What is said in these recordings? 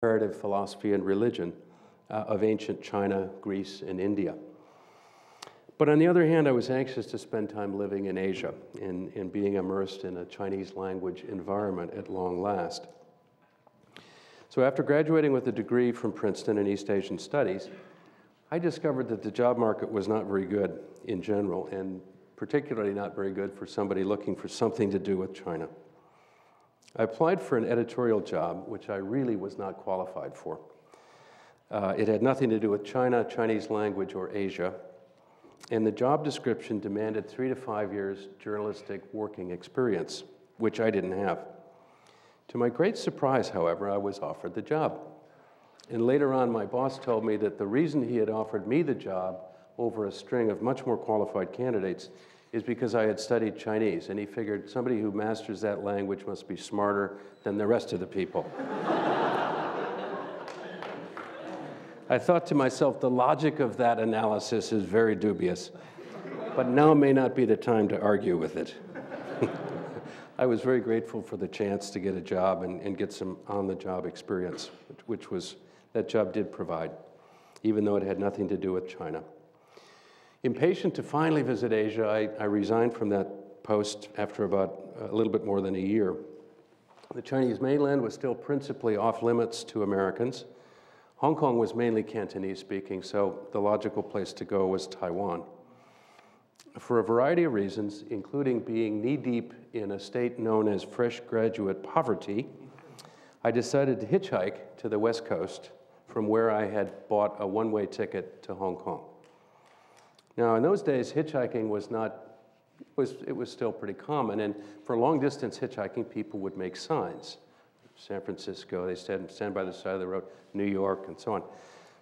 comparative philosophy and religion of ancient China, Greece, and India. But on the other hand, I was anxious to spend time living in Asia and being immersed in a Chinese language environment at long last. So after graduating with a degree from Princeton in East Asian Studies, I discovered that the job market was not very good in general, and particularly not very good for somebody looking for something to do with China. I applied for an editorial job, which I really was not qualified for. It had nothing to do with China, Chinese language, or Asia, and the job description demanded 3 to 5 years journalistic working experience, which I didn't have. To my great surprise, however, I was offered the job. And later on, my boss told me that the reason he had offered me the job over a string of much more qualified candidates is because I had studied Chinese, and he figured somebody who masters that language must be smarter than the rest of the people. I thought to myself, the logic of that analysis is very dubious, but now may not be the time to argue with it. I was very grateful for the chance to get a job and get some on-the-job experience, which that job did provide, even though it had nothing to do with China. Impatient to finally visit Asia, I resigned from that post after about a little bit more than a year. The Chinese mainland was still principally off limits to Americans. Hong Kong was mainly Cantonese speaking, so the logical place to go was Taiwan. For a variety of reasons, including being knee-deep in a state known as fresh graduate poverty, I decided to hitchhike to the West Coast from where I had bought a one-way ticket to Hong Kong. Now, in those days, hitchhiking was still pretty common, and for long-distance hitchhiking, people would make signs. San Francisco, they stand by the side of the road, New York, and so on.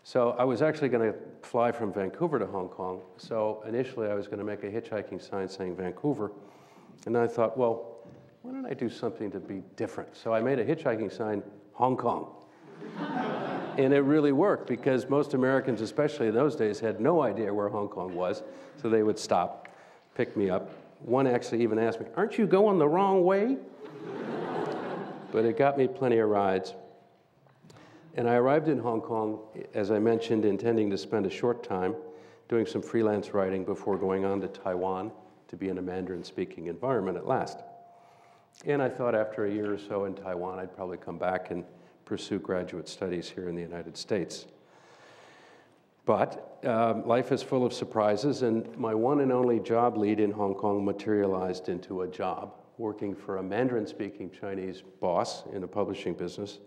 So I was actually going to fly from Vancouver to Hong Kong, so initially I was going to make a hitchhiking sign saying Vancouver, and then I thought, well, why don't I do something to be different? So I made a hitchhiking sign, Hong Kong. And it really worked, because most Americans, especially in those days, had no idea where Hong Kong was, so they would stop, pick me up. One actually even asked me, "Aren't you going the wrong way?" But it got me plenty of rides. And I arrived in Hong Kong, as I mentioned, intending to spend a short time doing some freelance writing before going on to Taiwan to be in a Mandarin-speaking environment at last. And I thought after a year or so in Taiwan, I'd probably come back and pursue graduate studies here in the United States. But life is full of surprises, and my one and only job lead in Hong Kong materialized into a job working for a Mandarin-speaking Chinese boss in a publishing business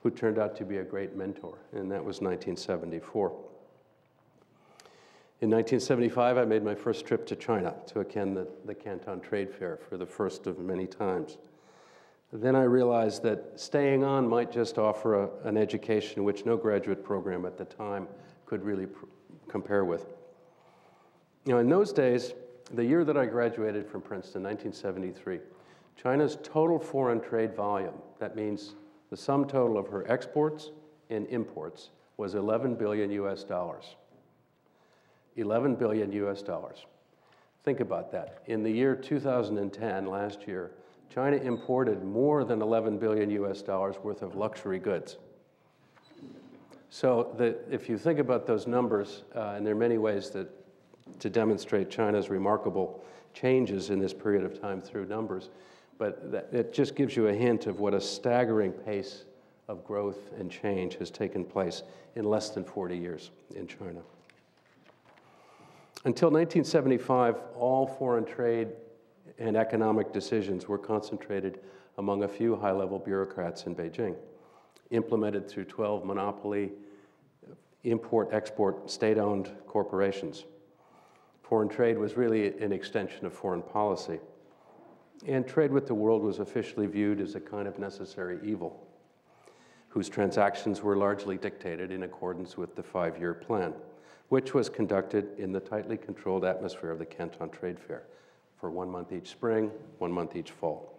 who turned out to be a great mentor, and that was 1974. In 1975, I made my first trip to China to attend the Canton Trade Fair for the first of many times. Then I realized that staying on might just offer an education which no graduate program at the time could really compare with. You know, in those days, the year that I graduated from Princeton, 1973, China's total foreign trade volume, that means the sum total of her exports and imports, was 11 billion US dollars. 11 billion US dollars. Think about that. In the year 2010, last year, China imported more than 11 billion US dollars worth of luxury goods. So if you think about those numbers, and there are many ways to demonstrate China's remarkable changes in this period of time through numbers, but it just gives you a hint of what a staggering pace of growth and change has taken place in less than 40 years in China. Until 1975, all foreign trade and economic decisions were concentrated among a few high-level bureaucrats in Beijing, implemented through 12 monopoly import-export state-owned corporations. Foreign trade was really an extension of foreign policy, and trade with the world was officially viewed as a kind of necessary evil, whose transactions were largely dictated in accordance with the 5-year plan, which was conducted in the tightly controlled atmosphere of the Canton Trade Fair for 1 month each spring, 1 month each fall.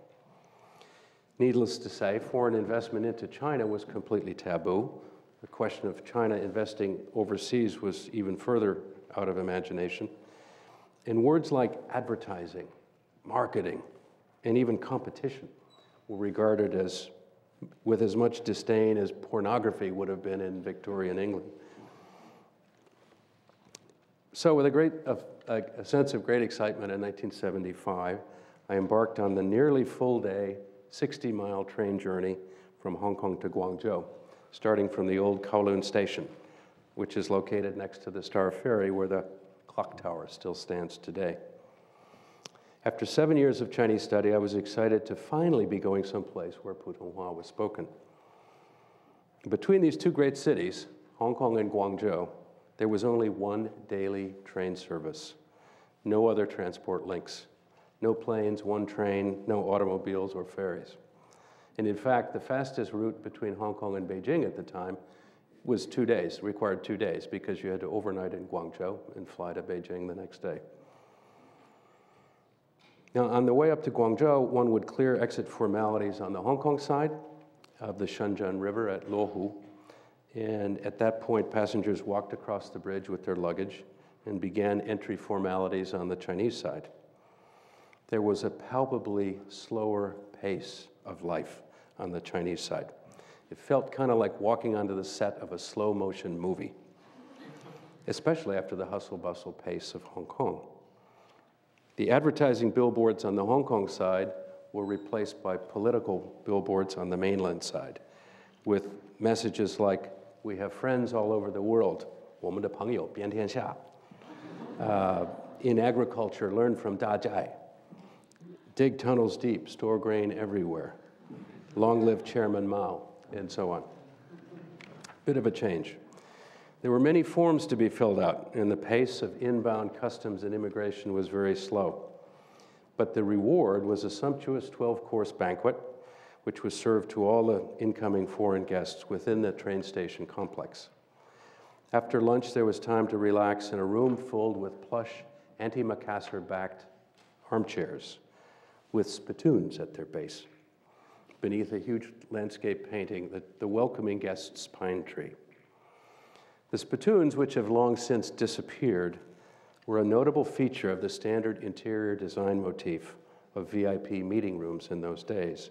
Needless to say, foreign investment into China was completely taboo. The question of China investing overseas was even further out of imagination. And words like advertising, marketing, and even competition were regarded as with as much disdain as pornography would have been in Victorian England. So with a sense of great excitement in 1975, I embarked on the nearly full-day, 60-mile train journey from Hong Kong to Guangzhou, starting from the old Kowloon Station, which is located next to the Star Ferry where the clock tower still stands today. After 7 years of Chinese study, I was excited to finally be going someplace where Putonghua was spoken. Between these two great cities, Hong Kong and Guangzhou, there was only one daily train service, no other transport links, no planes, one train, no automobiles or ferries. And in fact, the fastest route between Hong Kong and Beijing at the time was 2 days, required 2 days, because you had to overnight in Guangzhou and fly to Beijing the next day. Now, on the way up to Guangzhou, one would clear exit formalities on the Hong Kong side of the Shenzhen River at Luohu. And at that point, passengers walked across the bridge with their luggage and began entry formalities on the Chinese side. There was a palpably slower pace of life on the Chinese side. It felt kind of like walking onto the set of a slow-motion movie, especially after the hustle-bustle pace of Hong Kong. The advertising billboards on the Hong Kong side were replaced by political billboards on the mainland side, with messages like, "We have friends all over the world, 我们的朋友遍天下." In agriculture, learn from Da Zhai. Dig tunnels deep, store grain everywhere. Long live Chairman Mao, and so on. Bit of a change. There were many forms to be filled out, and the pace of inbound customs and immigration was very slow. But the reward was a sumptuous 12-course banquet, which was served to all the incoming foreign guests within the train station complex. After lunch, there was time to relax in a room filled with plush, antimacassar-backed armchairs with spittoons at their base, beneath a huge landscape painting, the welcoming guest's pine tree. The spittoons, which have long since disappeared, were a notable feature of the standard interior design motif of VIP meeting rooms in those days.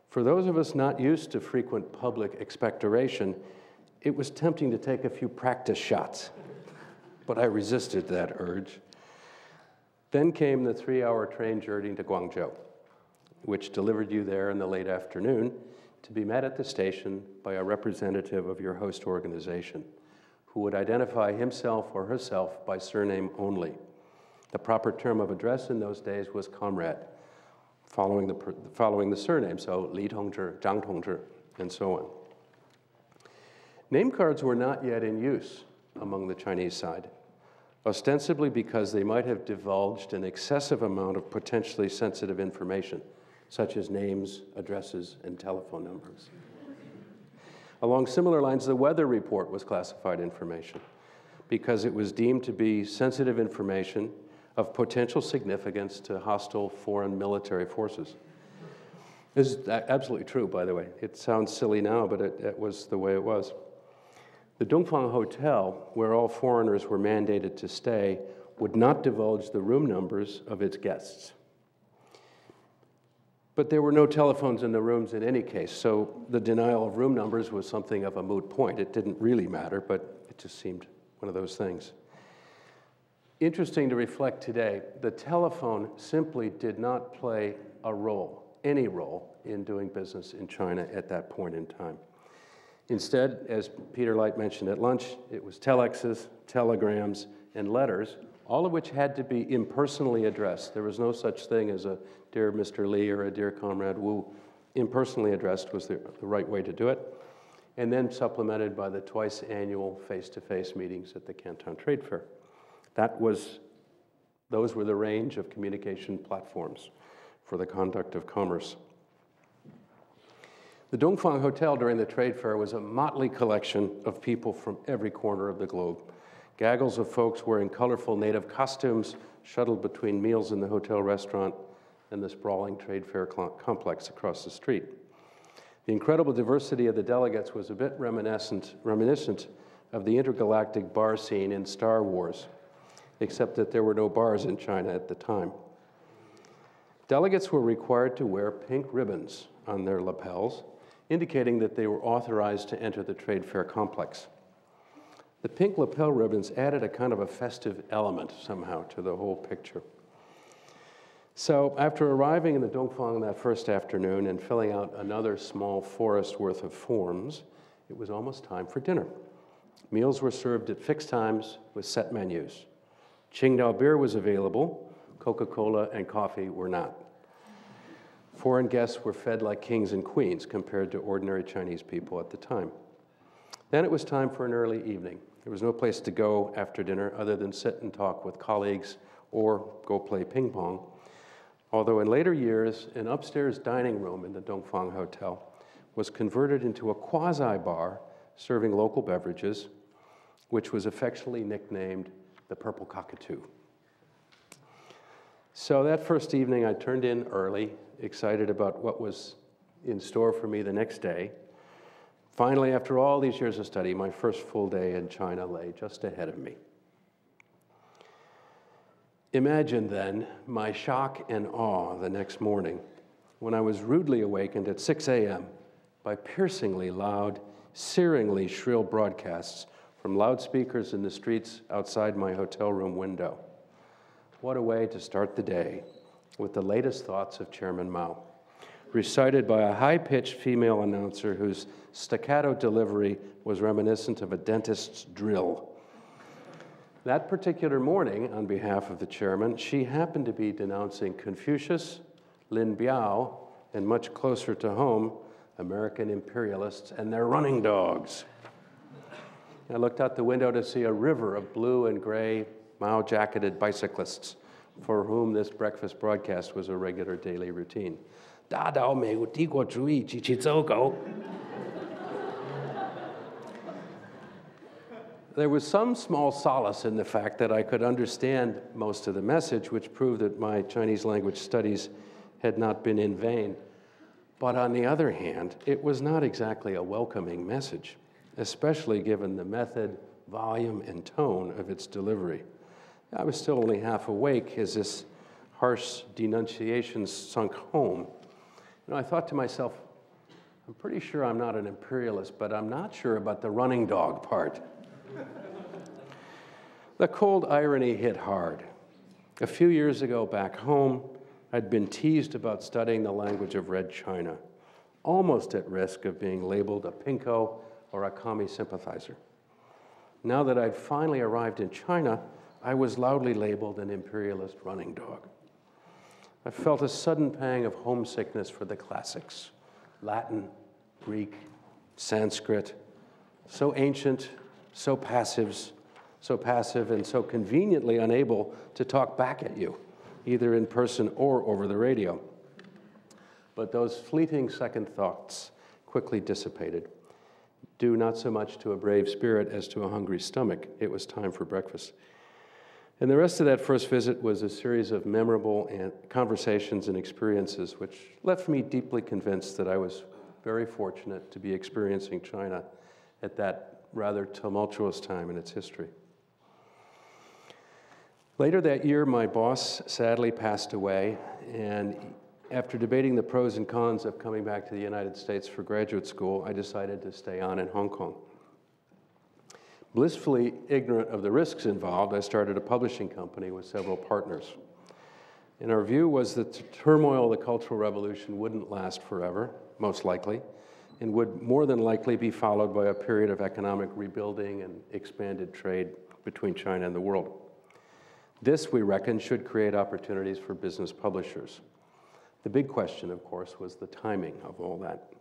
For those of us not used to frequent public expectoration, it was tempting to take a few practice shots, but I resisted that urge. Then came the 3-hour train journey to Guangzhou, which delivered you there in the late afternoon to be met at the station by a representative of your host organization who would identify himself or herself by surname only. The proper term of address in those days was comrade, following the surname, so Li Tongzhi, Zhang Tongzhi, and so on. Name cards were not yet in use among the Chinese side, ostensibly because they might have divulged an excessive amount of potentially sensitive information, such as names, addresses, and telephone numbers. Along similar lines, the weather report was classified information because it was deemed to be sensitive information of potential significance to hostile foreign military forces. This is absolutely true, by the way. It sounds silly now, but it was the way it was. The Dongfang Hotel, where all foreigners were mandated to stay, would not divulge the room numbers of its guests. But there were no telephones in the rooms in any case, so the denial of room numbers was something of a moot point. It didn't really matter, but it just seemed one of those things. Interesting to reflect today, the telephone simply did not play a role, any role, in doing business in China at that point in time. Instead, as Peter Light mentioned at lunch, it was telexes, telegrams, and letters, all of which had to be impersonally addressed. There was no such thing as a dear Mr. Lee or a dear Comrade Wu. Impersonally addressed was the right way to do it, and then supplemented by the twice annual face-to-face meetings at the Canton Trade Fair. Those were the range of communication platforms for the conduct of commerce. The Dongfang Hotel during the trade fair was a motley collection of people from every corner of the globe. Gaggles of folks wearing colorful native costumes shuttled between meals in the hotel restaurant and the sprawling trade fair complex across the street. The incredible diversity of the delegates was a bit reminiscent of the intergalactic bar scene in Star Wars, except that there were no bars in China at the time. Delegates were required to wear pink ribbons on their lapels indicating that they were authorized to enter the trade fair complex. The pink lapel ribbons added a kind of a festive element somehow to the whole picture. So after arriving in the Dongfang that first afternoon and filling out another small forest worth of forms, it was almost time for dinner. Meals were served at fixed times with set menus. Qingdao beer was available, Coca-Cola and coffee were not. Foreign guests were fed like kings and queens compared to ordinary Chinese people at the time. Then it was time for an early evening. There was no place to go after dinner other than sit and talk with colleagues or go play ping pong. Although in later years, an upstairs dining room in the Dongfang Hotel was converted into a quasi-bar serving local beverages, which was affectionately nicknamed the Purple Cockatoo. So that first evening, I turned in early, excited about what was in store for me the next day. Finally, after all these years of study, my first full day in China lay just ahead of me. Imagine then my shock and awe the next morning when I was rudely awakened at 6 a.m. by piercingly loud, searingly shrill broadcasts from loudspeakers in the streets outside my hotel room window. What a way to start the day with the latest thoughts of Chairman Mao, recited by a high-pitched female announcer whose staccato delivery was reminiscent of a dentist's drill. That particular morning, on behalf of the chairman, she happened to be denouncing Confucius, Lin Biao, and much closer to home, American imperialists and their running dogs. I looked out the window to see a river of blue and gray Mao-jacketed bicyclists for whom this breakfast broadcast was a regular daily routine. 打倒美国帝国主义及其走狗. There was some small solace in the fact that I could understand most of the message, which proved that my Chinese language studies had not been in vain. But on the other hand, it was not exactly a welcoming message, especially given the method, volume, and tone of its delivery. I was still only half awake as this harsh denunciation sunk home. I thought to myself, I'm pretty sure I'm not an imperialist, but I'm not sure about the running dog part. The cold irony hit hard. A few years ago back home, I'd been teased about studying the language of Red China, almost at risk of being labeled a pinko or a commie sympathizer. Now that I'd finally arrived in China, I was loudly labeled an imperialist running dog. I felt a sudden pang of homesickness for the classics, Latin, Greek, Sanskrit, so ancient, so passive and so conveniently unable to talk back at you, either in person or over the radio. But those fleeting second thoughts quickly dissipated, due not so much to a brave spirit as to a hungry stomach. It was time for breakfast. And the rest of that first visit was a series of memorable conversations and experiences which left me deeply convinced that I was very fortunate to be experiencing China at that rather tumultuous time in its history. Later that year, my boss sadly passed away, and after debating the pros and cons of coming back to the United States for graduate school, I decided to stay on in Hong Kong. Blissfully ignorant of the risks involved, I started a publishing company with several partners. And our view was that the turmoil of the Cultural Revolution wouldn't last forever, most likely, and would more than likely be followed by a period of economic rebuilding and expanded trade between China and the world. This, we reckon, should create opportunities for business publishers. The big question, of course, was the timing of all that.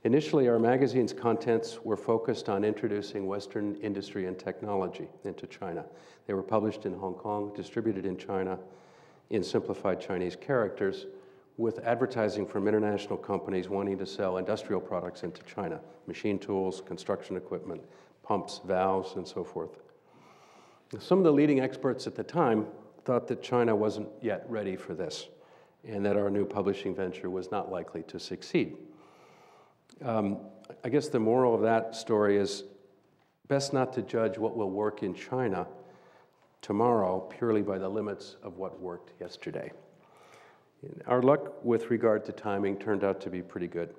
Initially, our magazine's contents were focused on introducing Western industry and technology into China. They were published in Hong Kong, distributed in China in simplified Chinese characters, with advertising from international companies wanting to sell industrial products into China, machine tools, construction equipment, pumps, valves, and so forth. Some of the leading experts at the time thought that China wasn't yet ready for this, and that our new publishing venture was not likely to succeed. I guess the moral of that story is best not to judge what will work in China tomorrow purely by the limits of what worked yesterday. Our luck with regard to timing turned out to be pretty good.